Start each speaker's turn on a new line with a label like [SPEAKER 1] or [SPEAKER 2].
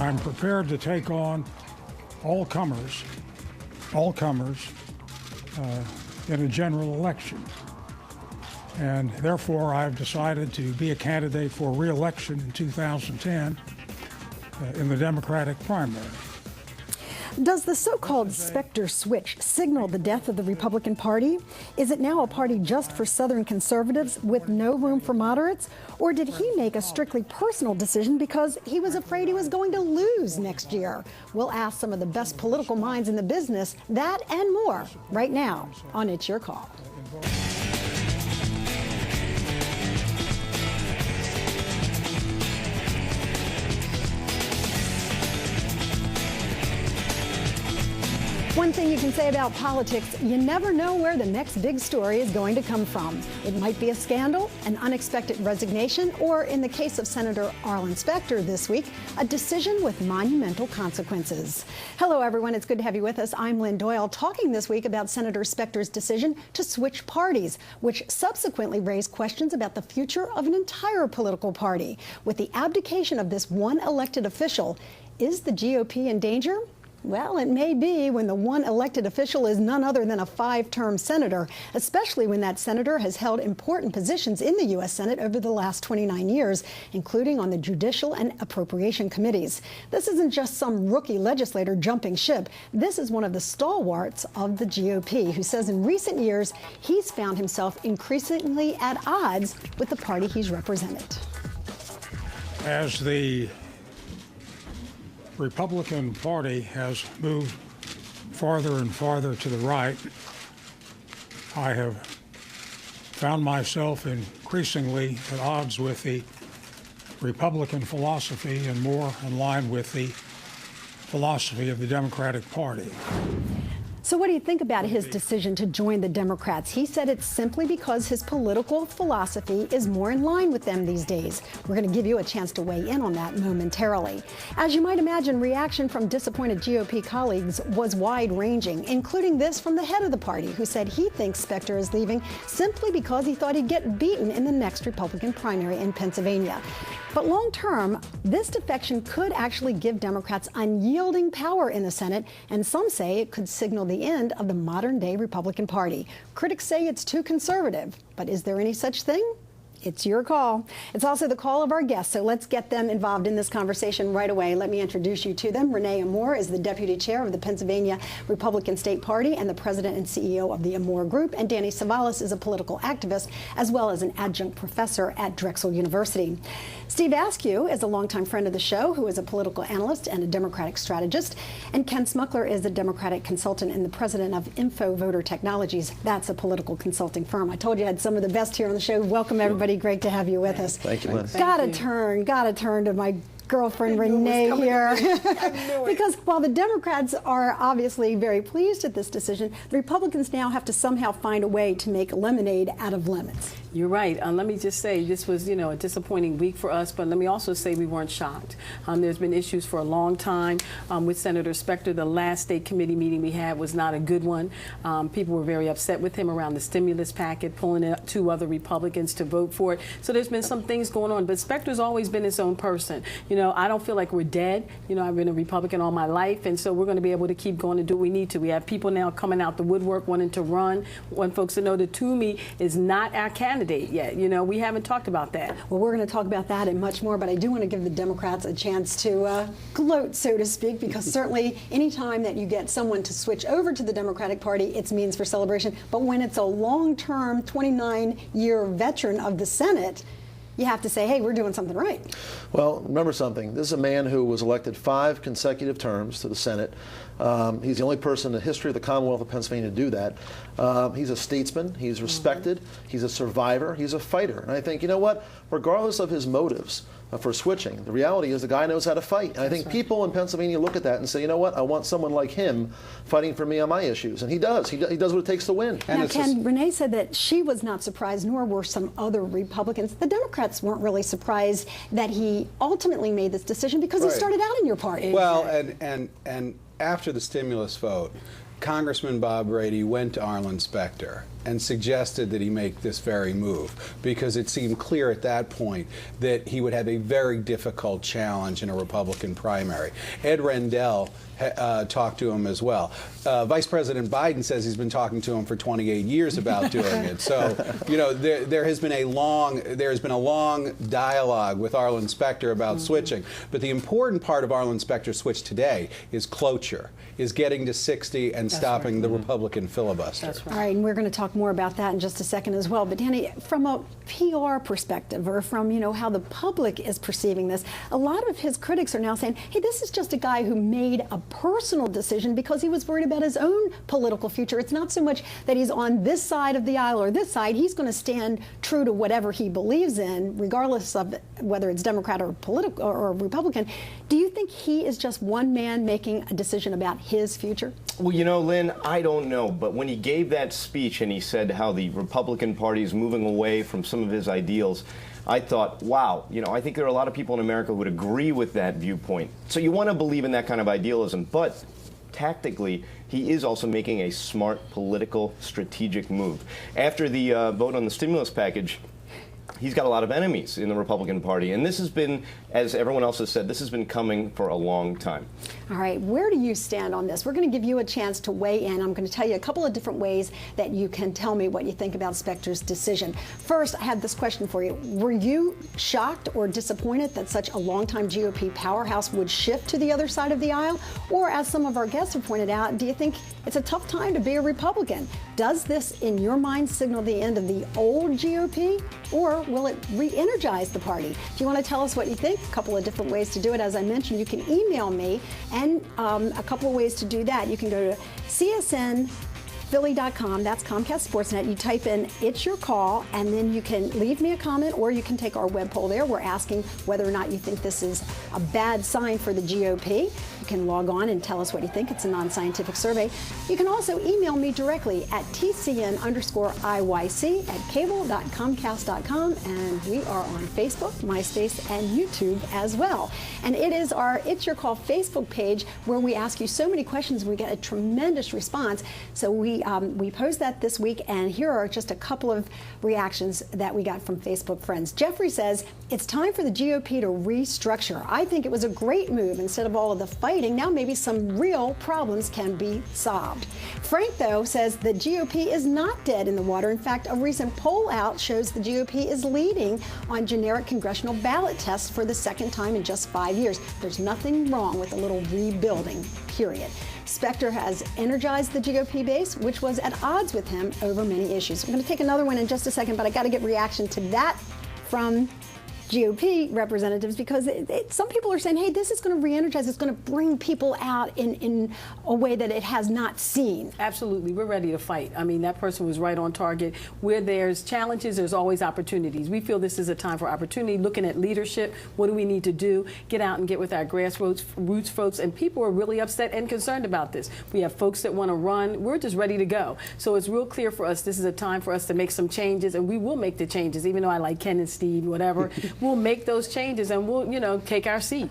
[SPEAKER 1] I'm prepared to take on all comers in a general election. And therefore, I've decided to be a candidate for re-election in 2010 in the Democratic primary.
[SPEAKER 2] Does the so-called Specter switch signal the death of the Republican Party? Is it now a party just for Southern conservatives with no room for moderates? Or did he make a strictly personal decision because he was afraid he was going to lose next year? We'll ask some of the best political minds in the business that and more right now on It's Your Call. One thing you can say about politics, you never know where the next big story is going to come from. It might be a scandal, an unexpected resignation, or in the case of Senator Arlen Specter this week, a decision with monumental consequences. Hello, everyone. It's good to have you with us. I'm Lynn Doyle, talking this week about Senator Specter's decision to switch parties, which subsequently raised questions about the future of an entire political party. With the abdication of this one elected official, is the GOP in danger? Well, it may be when the one elected official is none other than a 5-term senator, especially when that senator has held important positions in the U.S. Senate over the last 29 years, including on the Judicial and Appropriation Committees. This isn't just some rookie legislator jumping ship. This is one of the stalwarts of the GOP, who says in recent years he's found himself increasingly at odds with the party he's represented.
[SPEAKER 1] As the Republican Party has moved farther and farther to the right, I have found myself increasingly at odds with the Republican philosophy and more in line with the philosophy of the Democratic Party.
[SPEAKER 2] So what do you think about his decision to join the Democrats? He said it's simply because his political philosophy is more in line with them these days. We're going to give you a chance to weigh in on that momentarily. As you might imagine, reaction from disappointed GOP colleagues was wide-ranging, including this from the head of the party, who said he thinks Specter is leaving simply because he thought he'd get beaten in the next Republican primary in Pennsylvania. But long-term, this defection could actually give Democrats unyielding power in the Senate, and some say it could signal the end of the modern-day Republican Party. Critics say it's too conservative, but is there any such thing? It's your call. It's also the call of our guests, so let's get them involved in this conversation right away. Let me introduce you to them. Renee Amore is the Deputy Chair of the Pennsylvania Republican State Party and the President and CEO of the Amore Group. And Danny Savalas is a political activist as well as an adjunct professor at Drexel University. Steve Askew is a longtime friend of the show who is a political analyst and a Democratic strategist. And Ken Smuckler is a Democratic consultant and the president of Info Voter Technologies. That's a political consulting firm. I told you I had some of the best here on the show. Welcome, everybody. Great to have you with us.
[SPEAKER 3] Thank you, Lynn.
[SPEAKER 2] Gotta turn to my girlfriend Renee here. Because while the Democrats are obviously very pleased at this decision, the Republicans now have to somehow find a way to make lemonade out of lemons.
[SPEAKER 4] You're right. Let me just say this was, a disappointing week for us, but let me also say we weren't shocked. There's been issues for a long time with Senator Specter. The last state committee meeting we had was not a good one. People were very upset with him around the stimulus packet, pulling up 2 other Republicans to vote for it. So there's been some things going on, but Specter's always been his own person. I don't feel like we're dead. I've been a Republican all my life, and so we're going to be able to keep going and do what we need to. We have people now coming out the woodwork wanting to run. Want folks to know that Toomey is not our candidate yet. We haven't talked about that.
[SPEAKER 2] Well, we're going to talk about that and much more, but I do want to give the Democrats a chance to gloat, so to speak, because certainly any time that you get someone to switch over to the Democratic Party, it's means for celebration. But when it's a long-term, 29-year veteran of the Senate, you have to say, hey, we're doing something right.
[SPEAKER 3] Well, remember something. This is a man who was elected 5 consecutive terms to the Senate. He's the only person in the history of the Commonwealth of Pennsylvania to do that. He's a statesman. He's respected. He's a survivor. He's a fighter. And I think, you know what? Regardless of his motives for switching, the reality is the guy knows how to fight. And I think people in Pennsylvania look at that and say, you know what? I want someone like him fighting for me on my issues. And he does. He does what it takes to win.
[SPEAKER 2] Now, Ken, Renee said that she was not surprised, nor were some other Republicans. The Democrats weren't really surprised that he ultimately made this decision because he started out in your party.
[SPEAKER 5] Well, and after the stimulus vote, Congressman Bob Brady went to Arlen Specter and suggested that he make this very move, because it seemed clear at that point that he would have a very difficult challenge in a Republican primary. Ed Rendell talked to him as well. Vice President Biden says he's been talking to him for 28 years about doing it. So, you know, there has been a long dialogue with Arlen Specter about switching. But the important part of Arlen Specter's switch today is cloture, is getting to 60 and stopping the Republican filibuster.
[SPEAKER 4] That's right.
[SPEAKER 2] All right, and we're going to talk more about that in just a second as well. But Danny, from a PR perspective, or from, you know, how the public is perceiving this, a lot of his critics are now saying, hey, this is just a guy who made a personal decision because he was worried about his own political future. It's not so much that he's on this side of the aisle or this side. He's going to stand true to whatever he believes in, regardless of whether it's Democrat or political or Republican. Do you think he is just one man making a decision about his future?
[SPEAKER 6] Well, you know, Lynn, I don't know. But when he gave that speech and he said how the Republican Party is moving away from some of his ideals, I thought, wow, you know, I think there are a lot of people in America who would agree with that viewpoint. So you want to believe in that kind of idealism. But tactically, he is also making a smart political strategic move. After the vote on the stimulus package, he's got a lot of enemies in the Republican Party. And this has been, as everyone else has said, this has been coming for a long time.
[SPEAKER 2] All right, where do you stand on this? We're going to give you a chance to weigh in. I'm going to tell you a couple of different ways that you can tell me what you think about Specter's decision. First, I have this question for you. Were you shocked or disappointed that such a longtime GOP powerhouse would shift to the other side of the aisle? Or, as some of our guests have pointed out, do you think it's a tough time to be a Republican? Does this, in your mind, signal the end of the old GOP? Or will it re-energize the party? If you want to tell us what you think, a couple of different ways to do it. As I mentioned, you can email me, and a couple of ways to do that. You can go to csnphilly.com, that's Comcast Sportsnet. You type in "It's Your Call," and then you can leave me a comment, or you can take our web poll there. We're asking whether or not you think this is a bad sign for the GOP. You can log on and tell us what you think. It's a non-scientific survey. You can also email me directly at tcn_iyc@cable.comcast.com, and we are on Facebook, MySpace, and YouTube as well. And it is our It's Your Call Facebook page where we ask you so many questions. We get a tremendous response. So we posed that this week, and here are just a couple of reactions that we got from Facebook friends. Jeffrey says, it's time for the GOP to restructure. I think it was a great move. Instead of all of the fighting, now maybe some real problems can be solved. Frank, though, says the GOP is not dead in the water. In fact, a recent poll out shows the GOP is leading on generic congressional ballot tests for the second time in just 5 years. There's nothing wrong with a little rebuilding, period. Specter has energized the GOP base, which was at odds with him over many issues. I'm going to take another one in just a second, but I got to get reaction to that from GOP representatives, because some people are saying, hey, this is going to re-energize, it's going to bring people out in a way that it has not seen.
[SPEAKER 4] Absolutely. We're ready to fight. I mean, that person was right on target. Where there's challenges, there's always opportunities. We feel this is a time for opportunity, looking at leadership. What do we need to do? Get out and get with our grassroots folks. And people are really upset and concerned about this. We have folks that want to run. We're just ready to go. So it's real clear for us, this is a time for us to make some changes, and we will make the changes, even though I like Ken and Steve, whatever. We'll make those changes, and we'll, you know, take our seat.